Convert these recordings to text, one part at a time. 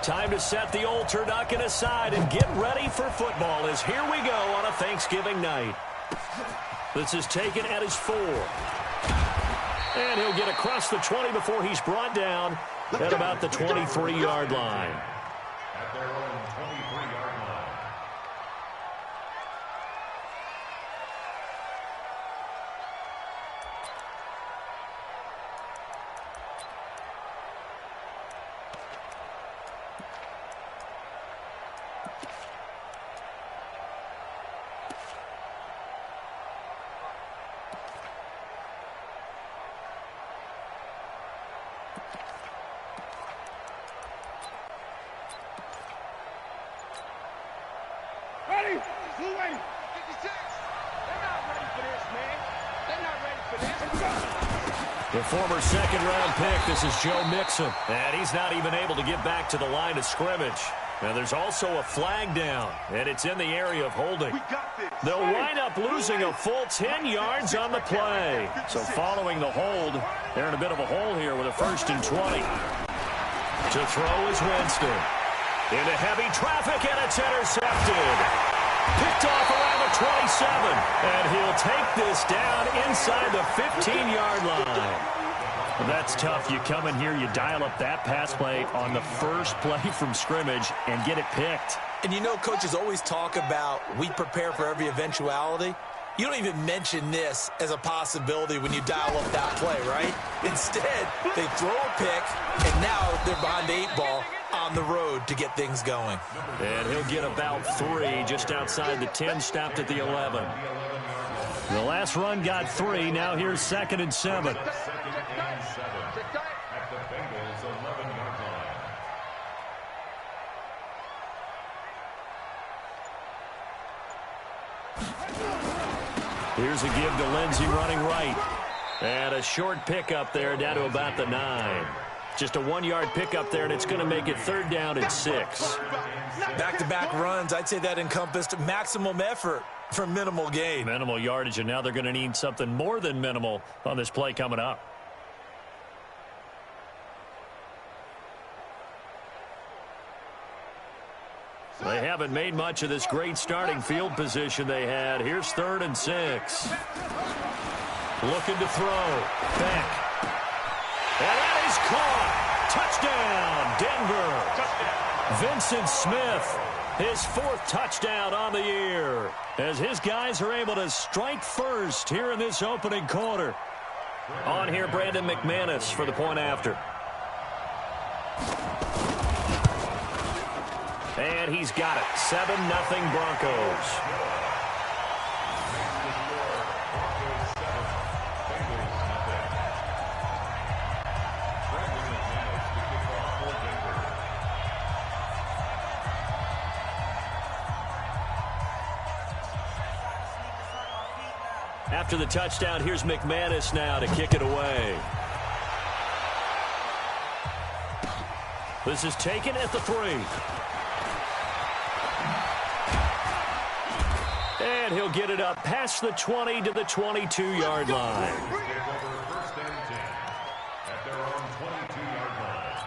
Time to set the old turducken aside and get ready for football as here we go on a Thanksgiving night. This is taken at his 4. And he'll get across the 20 before he's brought down at about the 23-yard line. At their own 23-yard line. Ready? Who ready? 56. They're not ready for this, man. They're not ready for this. The former second-round pick, this is Joe Mixon. And he's not even able to get back to the line of scrimmage. Now, there's also a flag down, and it's in the area of holding. We got this. They'll wind up losing a full 10 yards on the play. So following the hold, they're in a bit of a hole here with a 1st and 20. To throw is Winston. Into heavy traffic, and it's intercepted. Picked off around the 27. And he'll take this down inside the 15-yard line. Well, that's tough. You come in here, you dial up that pass play on the first play from scrimmage and get it picked. And you know, coaches always talk about we prepare for every eventuality. You don't even mention this as a possibility when you dial up that play, right? Instead, they throw a pick, and now they're behind the 8 ball on the road to get things going. And he'll get about 3 just outside the 10, stopped at the 11. The last run got 3. Now here's 2nd and 7. At the Bengals' 11-yard line. Here's a give to Lindsey running right. And a short pickup there down to about the 9. Just a 1-yard pickup there, and it's going to make it 3rd down and 6. Back-to-back runs, I'd say that encompassed maximum effort for minimal gain. Minimal yardage, and now they're going to need something more than minimal on this play coming up. They haven't made much of this great starting field position they had. Here's 3rd and 6. Looking to throw. Beck. And that is caught. Touchdown, Denver. Vincent Smith, his 4th touchdown on the year, as his guys are able to strike first here in this opening quarter. On here, Brandon McManus for the point after. And he's got it. 7-0 Broncos. After the touchdown, here's McManus now to kick it away. This is taken at the 3. And he'll get it up past the 20 to the 22-yard line. First and 10 at their own 22-yard line.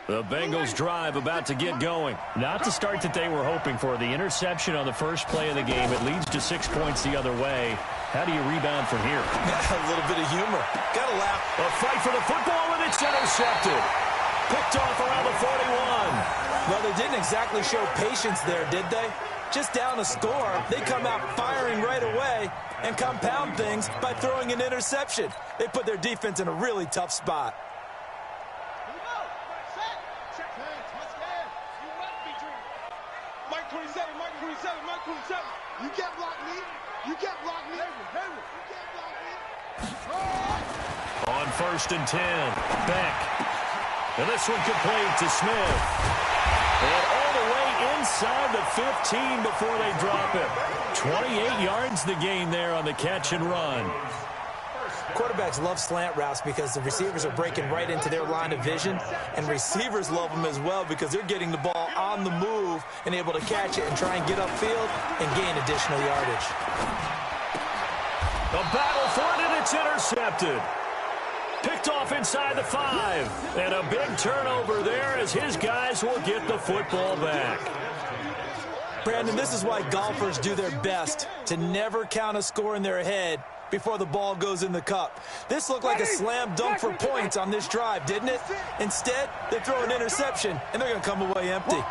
The Bengals drive about to get going. Not the start that they were hoping for. The interception on the first play of the game. It leads to 6 points the other way. How do you rebound from here? A little bit of humor. Gotta laugh. A fight for the football, and it's intercepted. Picked off around the 41. Well, they didn't exactly show patience there, did they? Just down a score, they come out firing right away and compound things by throwing an interception. They put their defense in a really tough spot. Mike 27. You can't block me. You can't block me. On 1st and 10, Beck. And this one complete to Smith. And all the way inside the 15 before they drop it. 28 yards the gain there on the catch and run. First Quarterbacks love slant routes because the receivers are breaking right into their line of vision, and receivers love them as well because they're getting the ball on the move and able to catch it and try and get upfield and gain additional yardage. A battle for it, and it's intercepted. Picked off inside the 5. And a big turnover there as his guys will get the football back. Brandon, this is why golfers do their best to never count a score in their head before the ball goes in the cup. This looked like a slam dunk for points on this drive, didn't it? Instead, they throw an interception, and they're going to come away empty.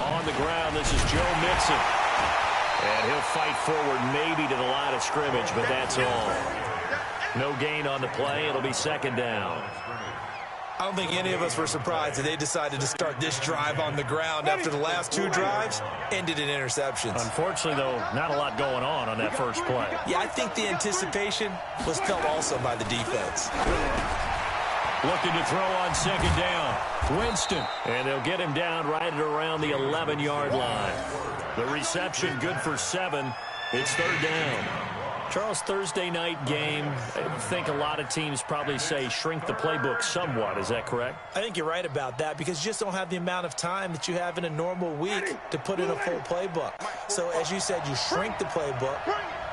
On the ground, this is Joe Mixon. And he'll fight forward maybe to the line of scrimmage, but that's all. No gain on the play. It'll be second down. I don't think any of us were surprised that they decided to start this drive on the ground after the last 2 drives ended in interceptions. Unfortunately, though, not a lot going on that first play. Yeah, I think the anticipation was felt also by the defense. Looking to throw on second down. Winston. And they'll get him down right at around the 11-yard line. The reception good for 7. It's third down. Charles, Thursday night game, I think a lot of teams probably say shrink the playbook somewhat. Is that correct? I think you're right about that because you just don't have the amount of time that you have in a normal week to put in a full playbook. So as you said, you shrink the playbook,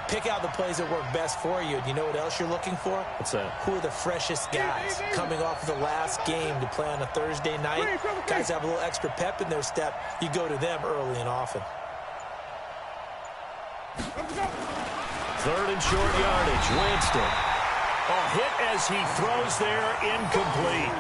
pick out the plays that work best for you. And you know what else you're looking for? What's that? Who are the freshest guys coming off of the last game to play on a Thursday night? Guys have a little extra pep in their step. You go to them early and often. Third and short yardage. Winston. A hit as he throws there, incomplete.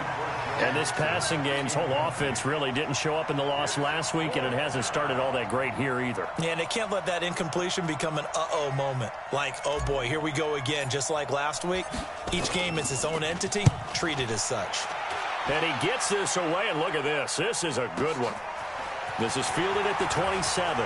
And this passing game's whole offense really didn't show up in the loss last week, and it hasn't started all that great here either. Yeah, and they can't let that incompletion become an uh-oh moment. Like, oh boy, here we go again, just like last week. Each game is its own entity, treated as such. And he gets this away, and look at this. This is a good one. This is fielded at the 27.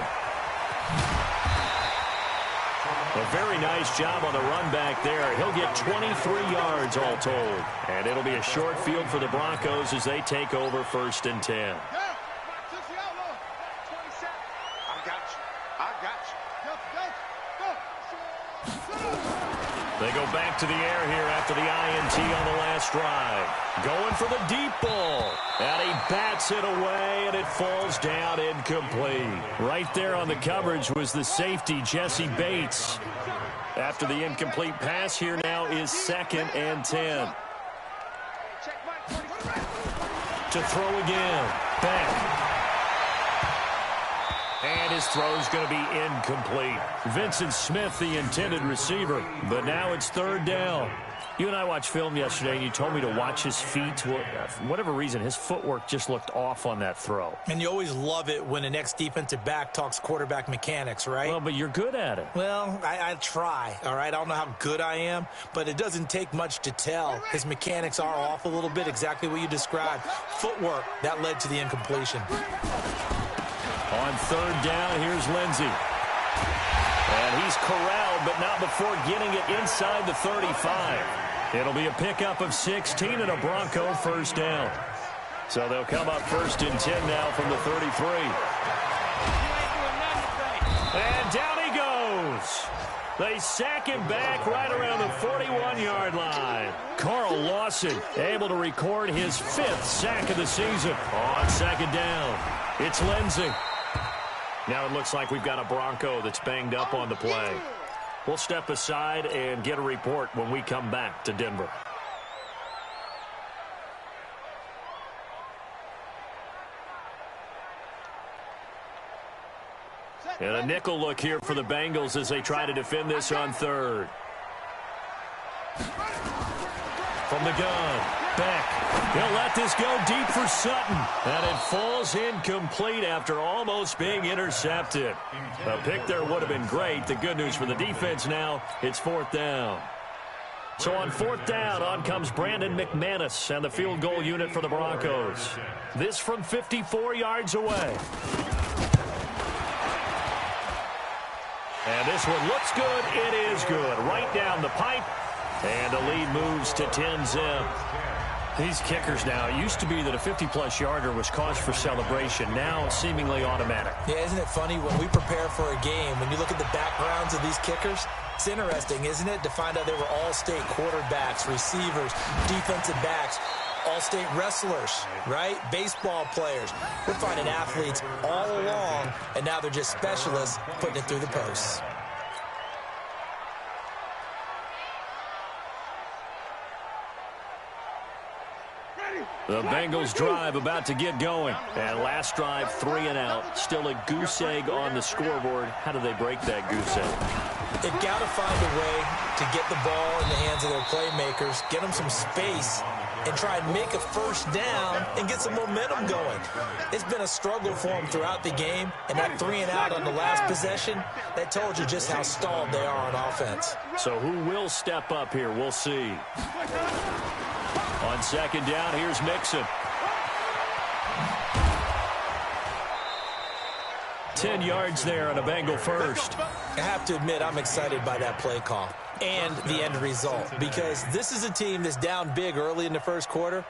A very nice job on the run back there. I'll get 23 yards all told. And it'll be a short field for the Broncos as they take over 1st and 10. They go back to the air here after the INT on the last drive. Going for the deep ball. And he bats it away, and it falls down incomplete. Right there on the coverage was the safety, Jesse Bates. After the incomplete pass, here now is 2nd and 10. To throw again. Back. And his throw's going to be incomplete. Vincent Smith, the intended receiver. But now it's 3rd down. You and I watched film yesterday, and you told me to watch his feet. For whatever reason, his footwork just looked off on that throw. And you always love it when the next defensive back talks quarterback mechanics, right? Well, but you're good at it. Well, I try, all right? I don't know how good I am, but it doesn't take much to tell. His mechanics are off a little bit, exactly what you described. Footwork, that led to the incompletion. On 3rd down, here's Lindsey. And he's corralled, but not before getting it inside the 35. It'll be a pickup of 16 and a Bronco 1st down. So they'll come up 1st and 10 now from the 33. And down he goes. They sack him back right around the 41-yard line. Carl Lawson able to record his 5th sack of the season on 2nd down. It's Lindsey. Now it looks like we've got a Bronco that's banged up on the play. We'll step aside and get a report when we come back to Denver. And a nickel look here for the Bengals as they try to defend this on 3rd. From the gun, Beck. He'll let this go deep for Sutton. And it falls incomplete after almost being intercepted. A pick there would have been great. The good news for the defense now, it's 4th down. So on 4th down, on comes Brandon McManus and the field goal unit for the Broncos. This from 54 yards away. And this one looks good. It is good. Right down the pipe. And the lead moves to 10-zip. These kickers now, it used to be that a 50-plus yarder was cause for celebration. Now, seemingly automatic. Yeah, isn't it funny? When we prepare for a game, when you look at the backgrounds of these kickers, it's interesting, isn't it, to find out they were all-state quarterbacks, receivers, defensive backs, all-state wrestlers, right? Baseball players. We're finding athletes all along, and now they're just specialists putting it through the posts. The Bengals drive about to get going. And last drive, 3 and out. Still a goose egg on the scoreboard. How do they break that goose egg? They've got to find a way to get the ball in the hands of their playmakers, get them some space, and try and make a first down and get some momentum going. It's been a struggle for them throughout the game, and that 3 and out on the last possession, that told you just how stalled they are on offense. So who will step up here? We'll see. On second down, here's Mixon. 10 yards there on a Bengal first. I have to admit, I'm excited by that play call and the end result, because this is a team that's down big early in the first quarter,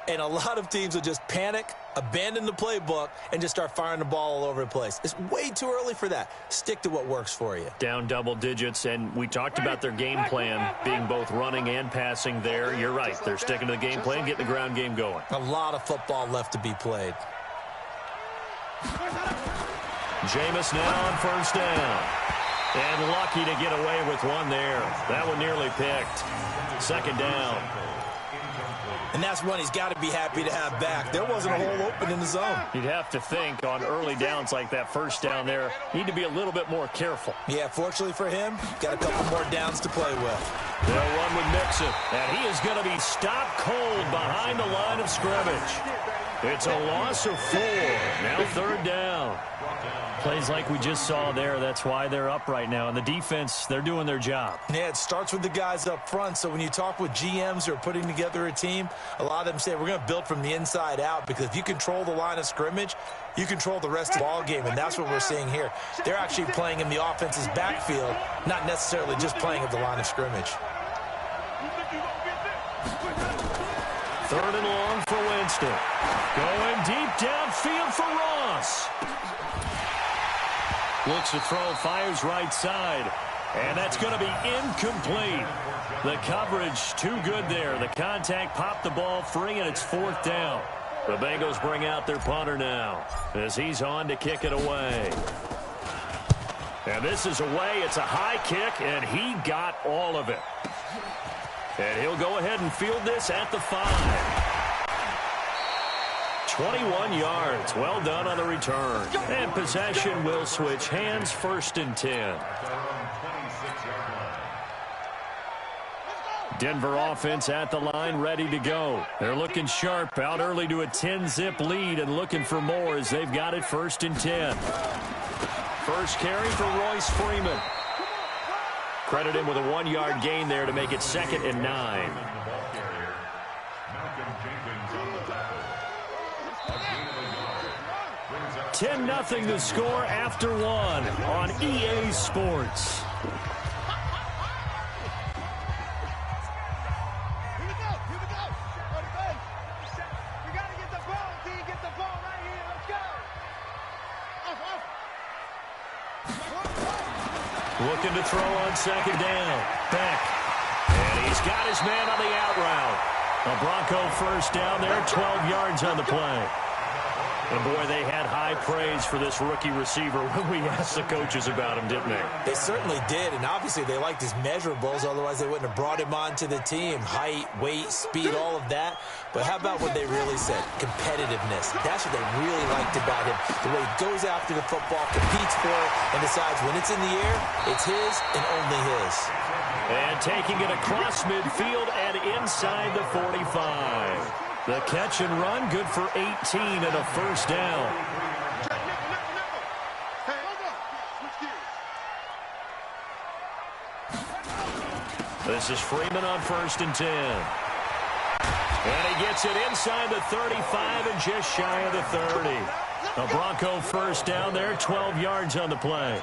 and a lot of teams will just panic, abandon the playbook, and just start firing the ball all over the place. It's way too early for that. Stick to what works for you. Down double digits, and we talked about their game plan being both running and passing there. You're right. They're sticking to the game plan, getting the ground game going. A lot of football left to be played. Jameis now on first down. And lucky to get away with one there. That one nearly picked. Second down. And that's one he's got to be happy to have back. There wasn't a hole open in the zone. You'd have to think on early downs like that first down there, need to be a little bit more careful. Yeah, fortunately for him, got a couple more downs to play with. They'll run with Mixon, and he is going to be stopped cold behind the line of scrimmage. It's a loss of 4. Now third down. Plays like we just saw there. That's why they're up right now. And the defense, they're doing their job. Yeah, it starts with the guys up front. So when you talk with GMs who are putting together a team, a lot of them say we're going to build from the inside out, because if you control the line of scrimmage, you control the rest of the ball game, and that's what we're seeing here. They're actually playing in the offense's backfield, not necessarily just playing at the line of scrimmage. Third and long for Winston. Going deep downfield for Ross. Looks to throw, fires right side. And that's going to be incomplete. The coverage too good there. The contact popped the ball free, and it's fourth down. The Bengals bring out their punter now as he's on to kick it away. And this is away. It's a high kick, and he got all of it. And he'll go ahead and field this at the 5. 21 yards. Well done on the return. And possession will switch hands, first and 10. Denver offense at the line, ready to go. They're looking sharp, out early to a 10-zip lead and looking for more as they've got it first and 10. First carry for Royce Freeman. Credit him with a 1-yard gain there to make it second and 9. 10-0 the score after 1 on EA Sports. Looking to throw on second down. Beck. And he's got his man on the out route. A Bronco first down there, 12 yards on the play. And, boy, they had high praise for this rookie receiver when we asked the coaches about him, didn't they? They certainly did, and obviously they liked his measurables. Otherwise, they wouldn't have brought him onto the team. Height, weight, speed, all of that. But how about what they really said? Competitiveness. That's what they really liked about him. The way he goes after the football, competes for it, and decides when it's in the air, it's his and only his. And taking it across midfield and inside the 45. The catch and run, good for 18 and a first down. This is Freeman on first and 10. And he gets it inside the 35 and just shy of the 30. A Bronco first down there, 12 yards on the play.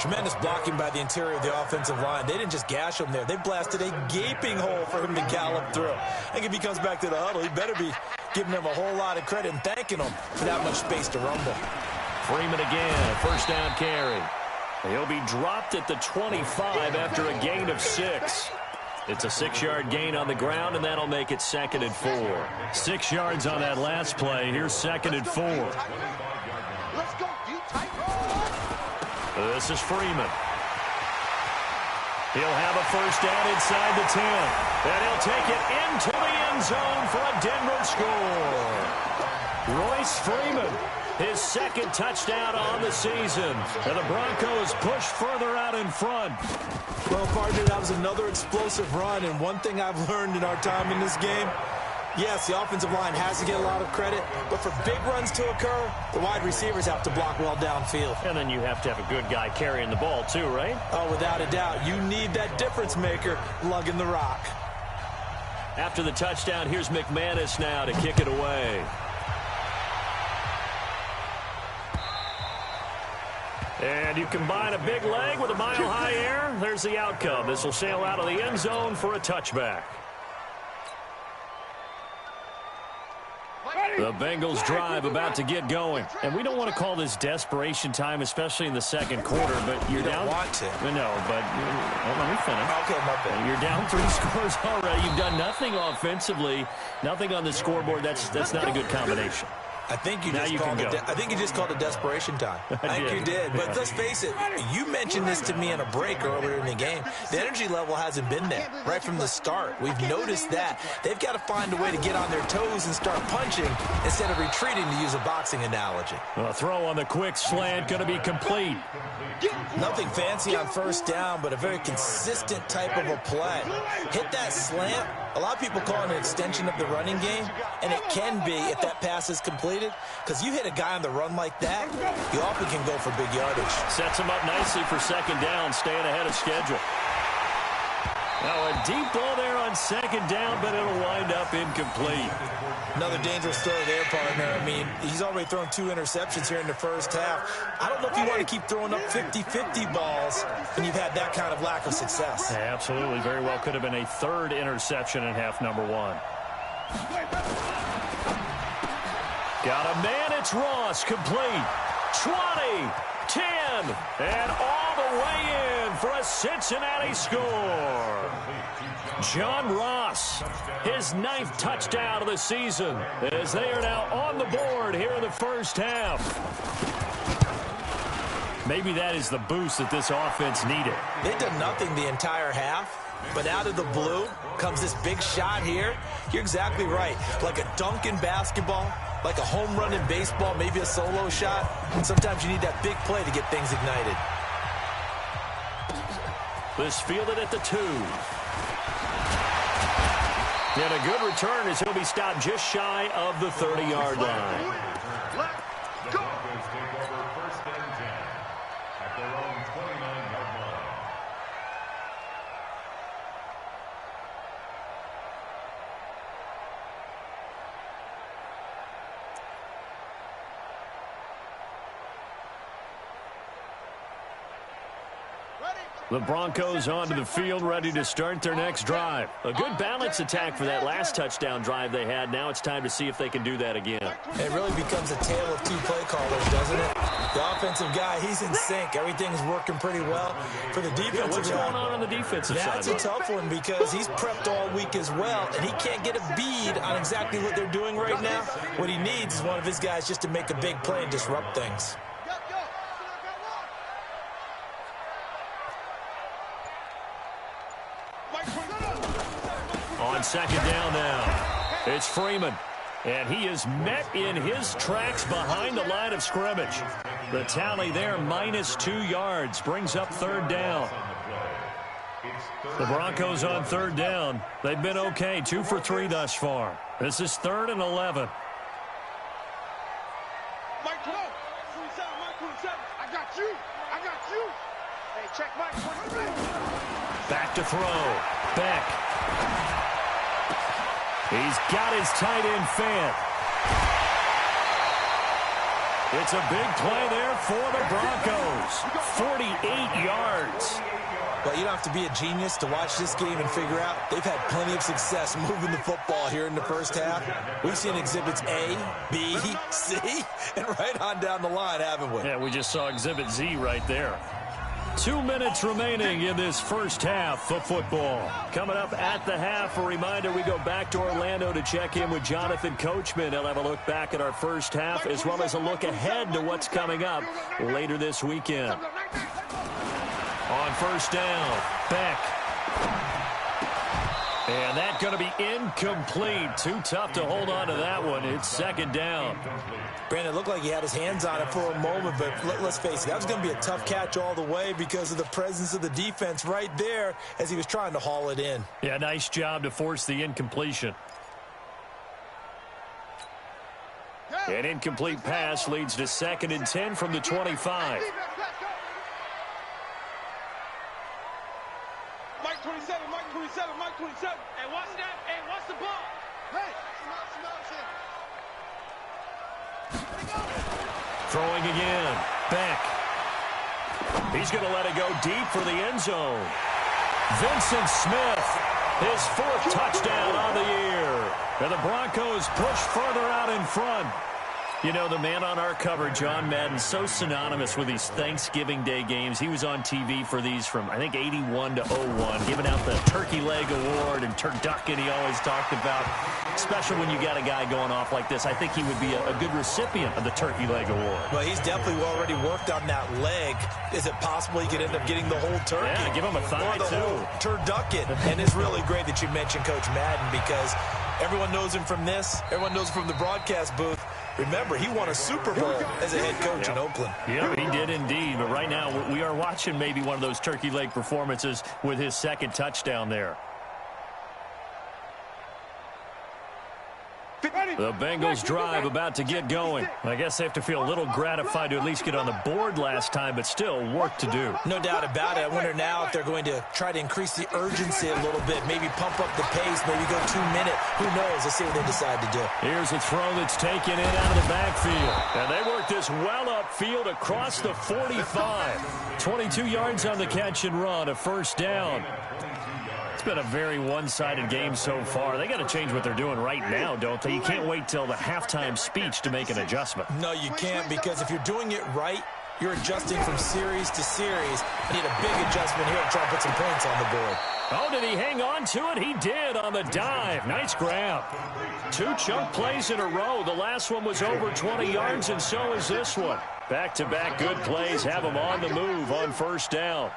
Tremendous blocking by the interior of the offensive line. They didn't just gash him there. They blasted a gaping hole for him to gallop through. I think if he comes back to the huddle, he better be giving them a whole lot of credit and thanking them for that much space to rumble. Freeman again, first down carry. He'll be dropped at the 25 after a gain of 6. It's a 6-yard gain on the ground, and that'll make it 2nd and 4. 6 yards on that last play. Here's 2nd and 4. Let's go, you tight. This is Freeman. He'll have a first down inside the 10. And he'll take it into the end zone for a Denver score. Royce Freeman, his 2nd touchdown on the season. And the Broncos push further out in front. Well, partner, that was another explosive run. And one thing I've learned in our time in this game, yes, the offensive line has to get a lot of credit, but for big runs to occur, the wide receivers have to block well downfield. And then you have to have a good guy carrying the ball too, right? Oh, without a doubt. You need that difference maker lugging the rock. After the touchdown, here's McManus now to kick it away. And you combine a big leg with a mile-high air, there's the outcome. This will sail out of the end zone for a touchback. The Bengals drive about to get going. And we don't want to call this desperation time, especially in the second quarter, but you're down. You don't want to. No, but let me finish. Okay, my bad. You're down 3 scores already. You've done nothing offensively, nothing on the scoreboard. That's not a good combination. I think you just called it desperation time. I think you did. But let's face it, you mentioned this to me in a break earlier in the game. The energy level hasn't been there right from the start. We've noticed that. They've got to find a way to get on their toes and start punching instead of retreating, to use a boxing analogy. A throw on the quick slant going to be complete. Nothing fancy on first down, but a very consistent type of a play. Hit that slant. A lot of people call it an extension of the running game, and it can be if that pass is completed, because you hit a guy on the run like that, you often can go for big yardage. Sets him up nicely for 2nd down, staying ahead of schedule. Now a deep ball there on 2nd down, but it'll wind up incomplete. Another dangerous throw there, partner. I mean, he's already thrown 2 interceptions here in the first half. I don't know if you want to keep throwing up 50-50 balls when you've had that kind of lack of success. Yeah, absolutely. Very well could have been a 3rd interception in half number 1. Got a man, it's Ross, complete. 20, 10, and all the way in for a Cincinnati score. John Ross, his 9th touchdown of the season, as they are now on the board here in the first half. Maybe that is the boost that this offense needed. They've done nothing the entire half, but out of the blue comes this big shot here. You're exactly right. Like a dunk in basketball, like a home run in baseball, maybe a solo shot. And sometimes you need that big play to get things ignited. This fielded at the 2. And a good return as he'll be stopped just shy of the 30-yard line. The Broncos take over 1st and 10 at their own 29-yard line. The Broncos onto the field, ready to start their next drive. A good balance attack for that last touchdown drive they had. Now it's time to see if they can do that again. It really becomes a tale of 2 play callers, doesn't it? The offensive guy, he's in sync. Everything's working pretty well. For the defensive what's going on the defensive side? That's a tough one because he's prepped all week as well, and he can't get a bead on exactly what they're doing right now. What he needs is one of his guys just to make a big play and disrupt things. On 2nd down now, it's Freeman. And he is met in his tracks behind the line of scrimmage. The tally there, -2 yards, brings up 3rd down. The Broncos on 3rd down. They've been okay, 2 for 3 thus far. This is 3rd and 11. Mike 12, 27, Mike 27. I got you. Hey, check Mike 23. Back to throw. Beck. He's got his tight end Fant. It's a big play there for the Broncos. 48 yards. Well, you don't have to be a genius to watch this game and figure out they've had plenty of success moving the football here in the first half. We've seen exhibits A, B, C, and right on down the line, haven't we? Yeah, we just saw exhibit Z right there. 2 minutes remaining in this first half of football. Coming up at the half, a reminder, we go back to Orlando to check in with Jonathan Coachman. He'll have a look back at our first half as well as a look ahead to what's coming up later this weekend. On first down, Beck. And that's going to be incomplete. Too tough to hold on to that one. It's second down. Brandon, it looked like he had his hands on it for a moment, but let's face it, that was going to be a tough catch all the way because of the presence of the defense right there as he was trying to haul it in. Yeah, nice job to force the incompletion. An incomplete pass leads to 2nd and 10 from the 25. Mike 27, Mike 27, Mike 27. Hey, watch that. Hey, watch the ball. Hey, Throwing again. Beck. He's going to let it go deep for the end zone. Vincent Smith, his 4th touchdown on the year. And the Broncos push further out in front. You know, the man on our cover, John Madden, so synonymous with these Thanksgiving Day games. He was on TV for these from, I think, 81 to 01, giving out the Turkey Leg Award and turducken he always talked about. Especially when you got a guy going off like this. I think he would be a good recipient of the Turkey Leg Award. Well, he's definitely already worked on that leg. Is it possible he could end up getting the whole turkey? Yeah, give him a thigh, or the too. whole turducken. And it's really great that you mentioned Coach Madden because everyone knows him from this. Everyone knows him from the broadcast booth. Remember, he won a Super Bowl as a head coach in Oakland. Yeah, he did indeed. But right now, we are watching maybe one of those turkey leg performances with his 2nd touchdown there. The Bengals drive about to get going. I guess they have to feel a little gratified to at least get on the board last time, but still work to do. No doubt about it. I wonder now if they're going to try to increase the urgency a little bit, maybe pump up the pace, maybe go 2 minute. Who knows? Let's see what they decide to do. Here's a throw that's taken in out of the backfield. And they work this well upfield across the 45. 22 yards on the catch and run, a first down. It's been a very one-sided game so far. They got to change what they're doing right now, don't they? You can't wait till the halftime speech to make an adjustment. No, you can't, because if you're doing it right, you're adjusting from series to series. You need a big adjustment here to try and put some points on the board. Oh, did he hang on to it? He did on the dive. Nice grab. 2 chunk plays in a row. The last one was over 20 yards, and so is this one. Back-to-back good plays have him on the move on first down.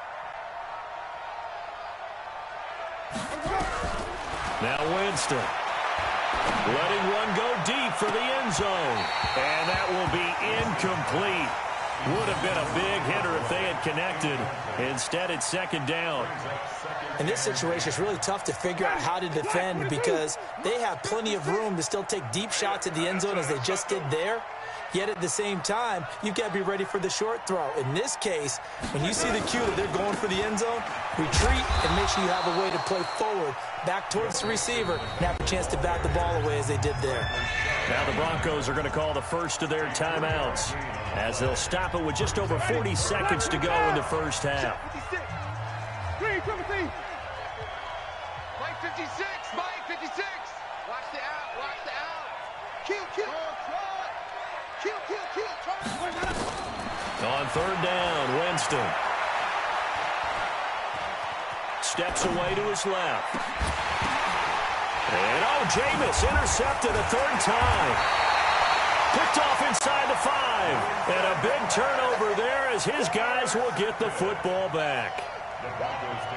Now Winston, letting one go deep for the end zone. And that will be incomplete. Would have been a big hitter if they had connected. Instead, it's 2nd down. In this situation, it's really tough to figure out how to defend because they have plenty of room to still take deep shots at the end zone as they just did there. Yet at the same time, you've got to be ready for the short throw. In this case, when you see the cue that they're going for the end zone, retreat and make sure you have a way to play forward, back towards the receiver, and have a chance to bat the ball away as they did there. Now the Broncos are going to call the first of their timeouts as they'll stop it with just over 40 seconds to go in the first half. Green, Timothy. Mike 56, Mike 56. Watch the out, watch the out. Kill. On 3rd down, Winston steps away to his left. And Jameis intercepted a 3rd time. Picked off inside the 5. And a big turnover there as his guys will get the football back.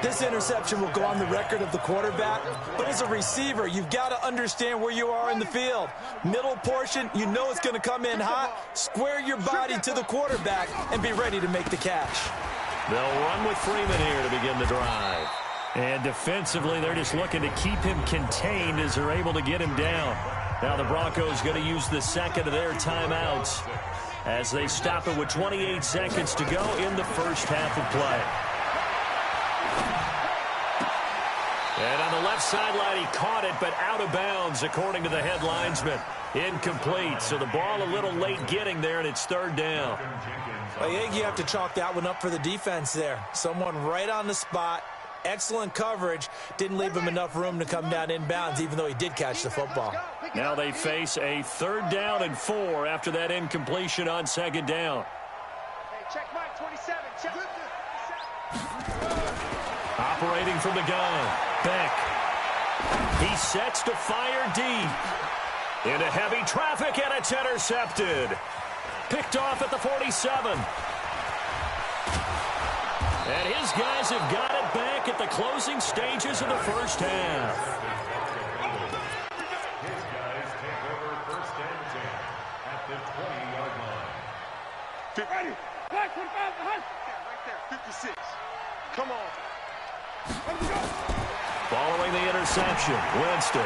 This interception will go on the record of the quarterback, but as a receiver, you've got to understand where you are in the field. Middle portion, you know it's going to come in hot. Square your body to the quarterback and be ready to make the catch. They'll run with Freeman here to begin the drive. And defensively, they're just looking to keep him contained as they're able to get him down. Now the Broncos going to use the 2nd of their timeouts as they stop it with 28 seconds to go in the first half of play. And on the left sideline, he caught it, but out of bounds, according to the head linesman. Incomplete, so the ball a little late getting there, and it's third down. I think you have to chalk that one up for the defense there. Someone right on the spot, excellent coverage, didn't leave him enough room to come down inbounds, even though he did catch the football. Now they face a 3rd down and 4 after that incompletion on 2nd down. Hey, check Mike, 27. Check. Operating from the gun, Beck. He sets to fire deep. Into heavy traffic, and it's intercepted. Picked off at the 47. And his guys have got it back at the closing stages of the first half. His guys take over 1st and 10 at the 20-yard line. Ready? 25 behind. Right there, 56. Come on. Following the interception, Winston.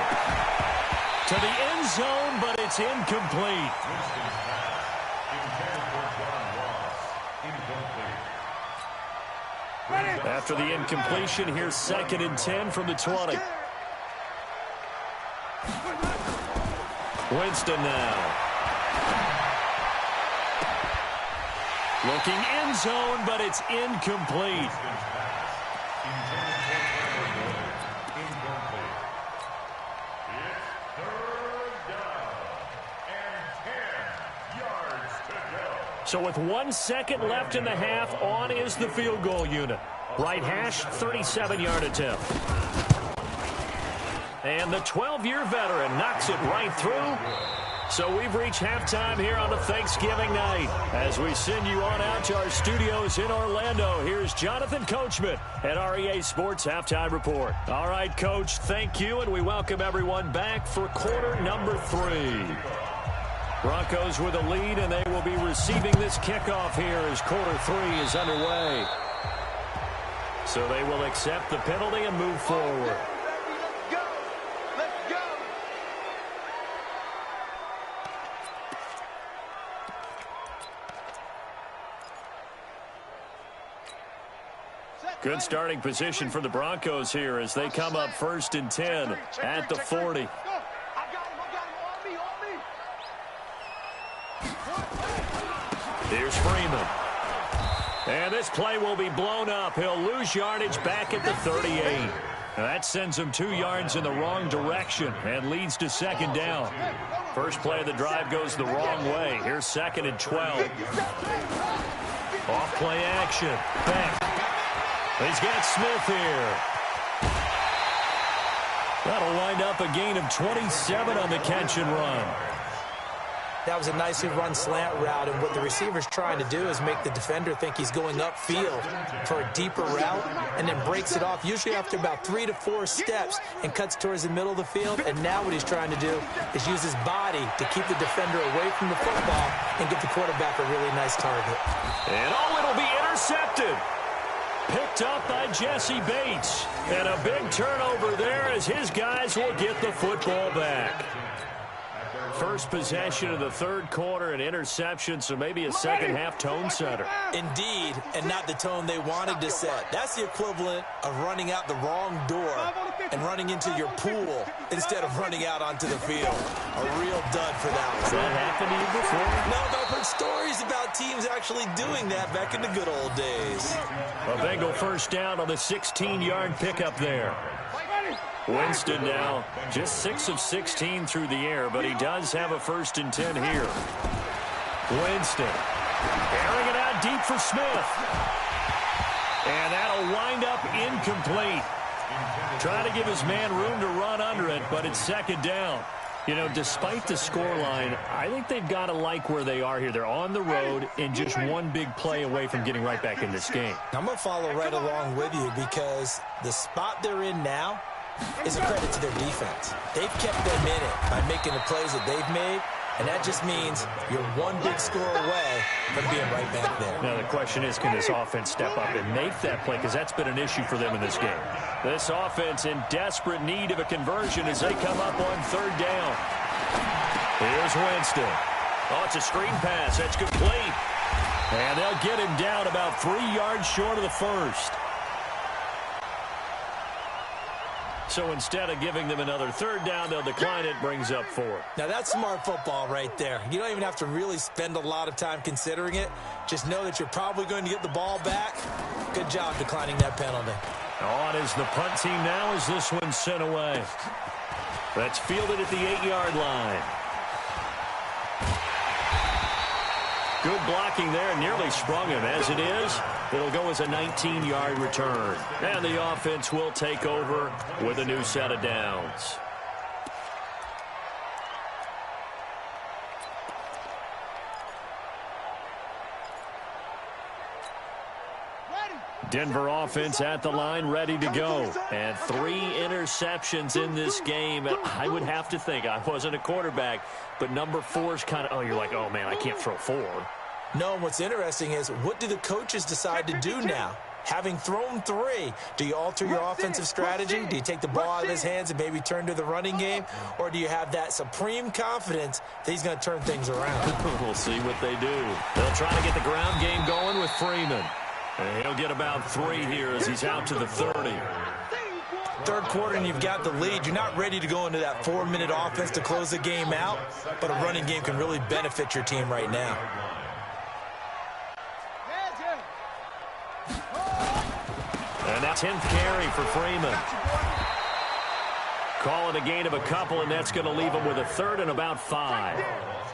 To the end zone, but it's incomplete. Winston's pass intended for John Ross. Incomplete. After the incompletion, here's 2nd and 10 from the 20. Winston now. Looking end zone, but it's incomplete. Winston's pass intended for John Ross. Incomplete. It's 3rd down and 10 yards to go. So with 1 second left in the half, on is the field goal unit. Right hash, 37-yard attempt. And the 12-year veteran knocks it right through. So we've reached halftime here on a Thanksgiving night. As we send you on out to our studios in Orlando, here's Jonathan Coachman at REA Sports Halftime Report. All right, Coach, thank you, and we welcome everyone back for quarter number 3. Broncos with a lead, and they will be receiving this kickoff here as quarter 3 is underway. So they will accept the penalty and move forward. Let's go. Let's go. Good starting position for the Broncos here as they come up 1st and 10 at the 40. I got him. On me. Here's Freeman. And this play will be blown up. He'll lose yardage back at the 38. Now that sends him 2 yards in the wrong direction and leads to 2nd down. First play of the drive goes the wrong way. Here's 2nd and 12. Off play action. Beck. He's got Smith here. That'll wind up a gain of 27 on the catch and run. That was a nicely run slant route, and what the receiver's trying to do is make the defender think he's going upfield for a deeper route, and then breaks it off, usually after about 3 to 4 steps, and cuts towards the middle of the field. And now what he's trying to do is use his body to keep the defender away from the football and give the quarterback a really nice target. And it'll be intercepted. Picked up by Jesse Bates. And a big turnover there as his guys will get the football back. First possession of the 3rd quarter, an interception, so maybe a second-half tone setter. Indeed, and not the tone they wanted to set. That's the equivalent of running out the wrong door and running into your pool instead of running out onto the field. A real dud for that one. Has that happened to you before? No, but I've heard stories about teams actually doing that back in the good old days. A Bengal first down on the 16-yard pickup there. Winston now just 6 of 16 through the air, but he does have a 1st and 10 here. Winston airing it out deep for Smith. And that'll wind up incomplete. Trying to give his man room to run under it, but it's 2nd down. You know, despite the scoreline, I think they've got to like where they are here. They're on the road and just one big play away from getting right back in this game. I'm going to follow right along with you because the spot they're in now is a credit to their defense. They've kept them in it by making the plays that they've made, and that just means you're one big score away from being right back there. Now the question is, can this offense step up and make that play? Because that's been an issue for them in this game. This offense in desperate need of a conversion as they come up on 3rd down. Here's Winston. Oh, it's a screen pass. That's complete. And they'll get him down about 3 yards short of the 1st. So instead of giving them another third down, they'll decline it, brings up 4. Now, that's smart football right there. You don't even have to really spend a lot of time considering it. Just know that you're probably going to get the ball back. Good job declining that penalty. On is the punt team now as this one's sent away. That's fielded at the 8-yard line. Good blocking there, nearly sprung him. As it is, it'll go as a 19-yard return. And the offense will take over with a new set of downs. Denver offense at the line, ready to go. And 3 interceptions in this game. I would have to think, I wasn't a quarterback, but number 4 is kind of, you're like, oh, man, I can't throw 4. No, and what's interesting is, what do the coaches decide to do now? Having thrown 3, do you alter your offensive strategy? Do you take the ball out of his hands and maybe turn to the running game? Or do you have that supreme confidence that he's going to turn things around? We'll see what they do. They'll try to get the ground game going with Freeman. And he'll get about 3 here as he's out to the 30. Third quarter and you've got the lead. You're not ready to go into that 4-minute offense to close the game out, but a running game can really benefit your team right now. And that's 10th carry for Freeman. Call it a gain of a couple, and that's going to leave him with a 3rd and about 5.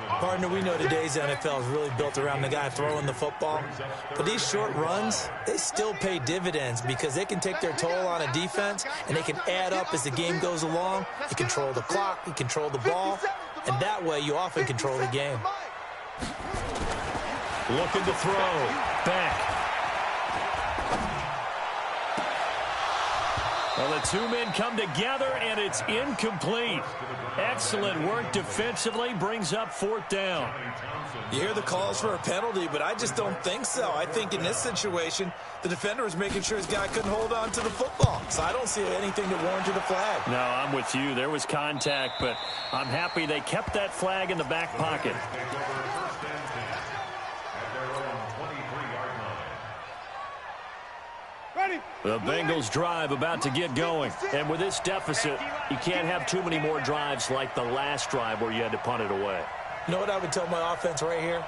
Partner, we know today's NFL is really built around the guy throwing the football. But these short runs, they still pay dividends because they can take their toll on a defense, and they can add up as the game goes along. You control the clock, you control the ball, and that way you often control the game. Looking to throw. Back. Well, the 2 men come together, and it's incomplete. Excellent work defensively, brings up 4th down. You hear the calls for a penalty, but I just don't think so. I think in this situation, the defender was making sure his guy couldn't hold on to the football. So I don't see anything that warranted a flag. No, I'm with you. There was contact, but I'm happy they kept that flag in the back pocket. The Bengals drive about to get going. And with this deficit, you can't have too many more drives like the last drive where you had to punt it away. You know what I would tell my offense right here?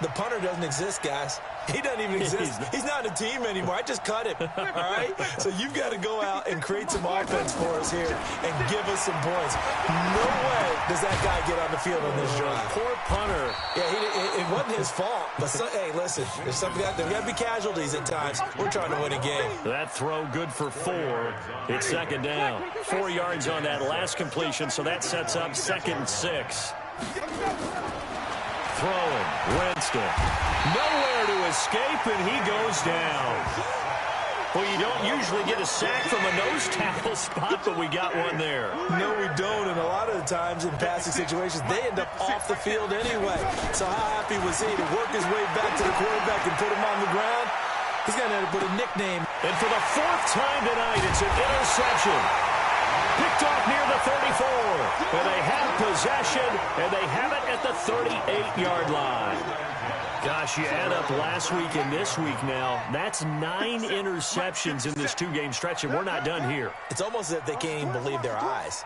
The punter doesn't exist, guys. He doesn't even exist. He's not a team anymore. I just cut him, all right? So you've got to go out and create some offense for us here and give us some points. No way does that guy get on the field on this drive. Poor punter. Yeah, it wasn't his fault. But, hey, listen, there's got to be casualties at times. We're trying to win a game. That throw good for 4. It's 2nd down. 4 yards on that last completion, so that sets up 2nd and 6. Throwing, Winston. Nowhere to escape, and he goes down. Well, you don't usually get a sack from a nose tackle spot, but we got one there. No, we don't, and a lot of the times in passing situations, they end up off the field anyway. So how happy was he to work his way back to the quarterback and put him on the ground? He's going to end up with a nickname. And for the 4th time tonight, it's an interception. Picked off near the 34. And they have possession, and they have it at the 38-yard line. Gosh, you add up last week and this week now, that's 9 interceptions in this 2-game stretch, and we're not done here. It's almost as if they can't even believe their eyes.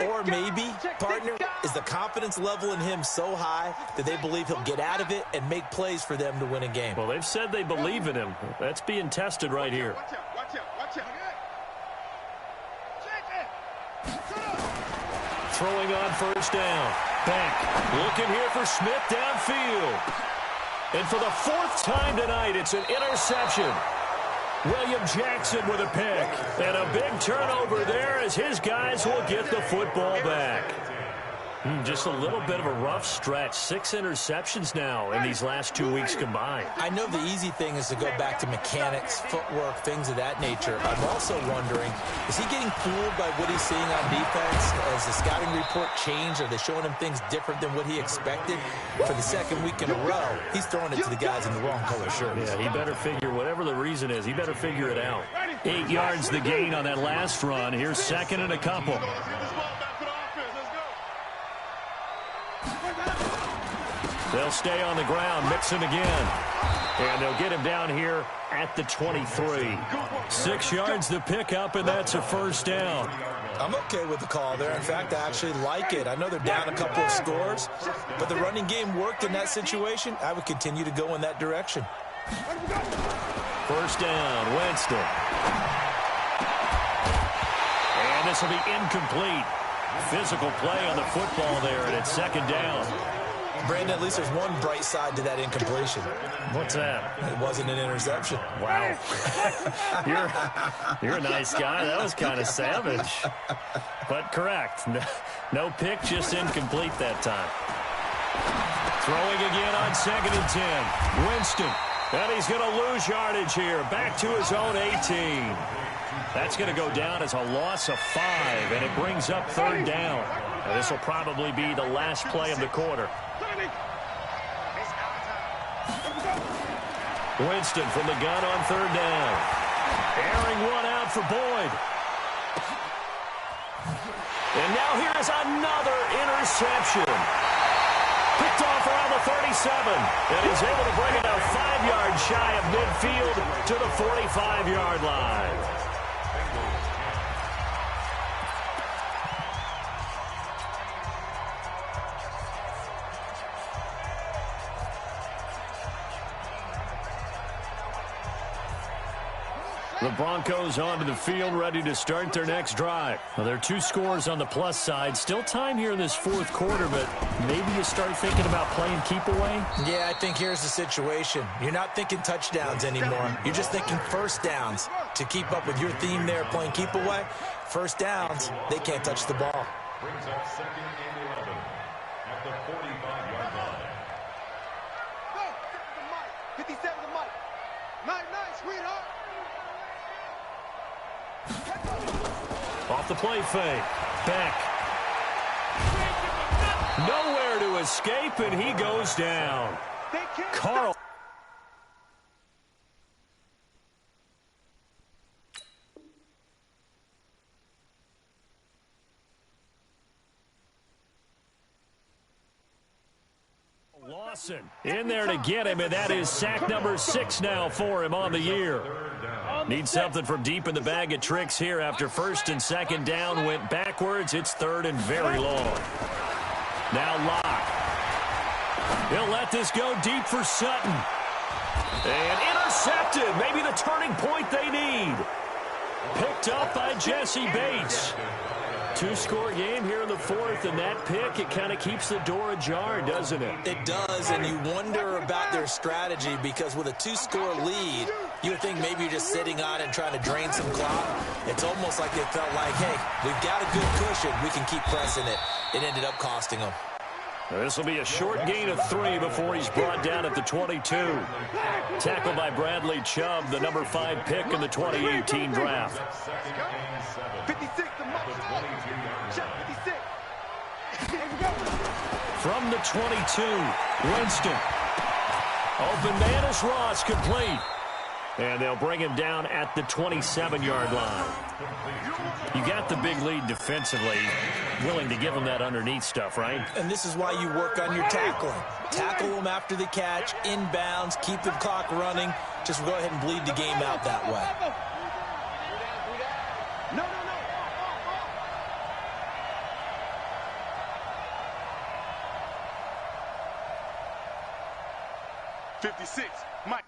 Or maybe, partner, is the confidence level in him so high that they believe he'll get out of it and make plays for them to win a game. Well, they've said they believe in him. That's being tested right here. Throwing on 1st down. Back. Looking here for Smith downfield. And for the 4th time tonight, it's an interception. William Jackson with a pick. And a big turnover there as his guys will get the football back. Just a little bit of a rough stretch. 6 interceptions now in these last 2 weeks combined. I know the easy thing is to go back to mechanics, footwork, things of that nature. I'm also wondering, is he getting fooled by what he's seeing on defense? Has the scouting report changed? Are they showing him things different than what he expected? For the 2nd week in a row, he's throwing it to the guys in the wrong color shirts. Yeah, he better figure, whatever the reason is, he better figure it out. 8 yards the gain on that last run. Here's 2nd and a couple. They'll stay on the ground, mix him again. And they'll get him down here at the 23. 6 yards the pickup, and that's a first down. I'm okay with the call there. In fact, I actually like it. I know they're down a couple of scores, but the running game worked in that situation. I would continue to go in that direction. First down, Winston. And this will be incomplete. Physical play on the football there, and it's second down. Brandon, at least there's one bright side to that incompletion. What's that? It wasn't an interception. Wow. You're a nice guy. That was kind of savage. But correct. No pick, just incomplete that time. Throwing again on 2nd and 10. Winston. And he's going to lose yardage here. Back to his own 18. That's going to go down as a loss of 5, and it brings up 3rd down. And this will probably be the last play of the quarter. Winston from the gun on 3rd down. Airing one out for Boyd. And now here is another interception. Picked off around the 37. And he's able to bring it out 5 yards shy of midfield to the 45-yard line. The Broncos onto the field, ready to start their next drive. Well, there are 2 scores on the plus side. Still time here in this 4th quarter, but maybe you start thinking about playing keep away? Yeah, I think here's the situation. You're not thinking touchdowns anymore. You're just thinking first downs. To keep up with your theme there, playing keep away, first downs, they can't touch the ball. Brings up 2nd and 11 at the 45-yard line. Go! 57 to Mike. Nice, sweetheart. Off the play fake. Beck. Nowhere to escape, and he goes down. Carl. Lawson in there to get him, and that is sack number 6 now for him on the year. Needs something from deep in the bag of tricks here after 1st and 2nd down went backwards. It's 3rd and very long. Now Locke. He'll let this go deep for Sutton. And intercepted. Maybe the turning point they need. Picked up by Jesse Bates. 2-score game here in the 4th, and that pick, it kind of keeps the door ajar, doesn't it? It does, and you wonder about their strategy because with a 2-score lead, you would think maybe you're just sitting on it and trying to drain some clock. It's almost like they felt like, hey, we've got a good cushion. We can keep pressing it. It ended up costing them. This will be a short gain of 3 before he's brought down at the 22. Tackled by Bradley Chubb, the number 5 pick in the 2018 draft. 56 to Mike. 56. From the 22, Winston. Open man is Ross, complete. And they'll bring him down at the 27-yard line. You got the big lead defensively. Willing to give them that underneath stuff, right? And this is why you work on your tackling. Tackle them after the catch, inbounds, keep the clock running. Just go ahead and bleed the game out that way. No. 56, Mike.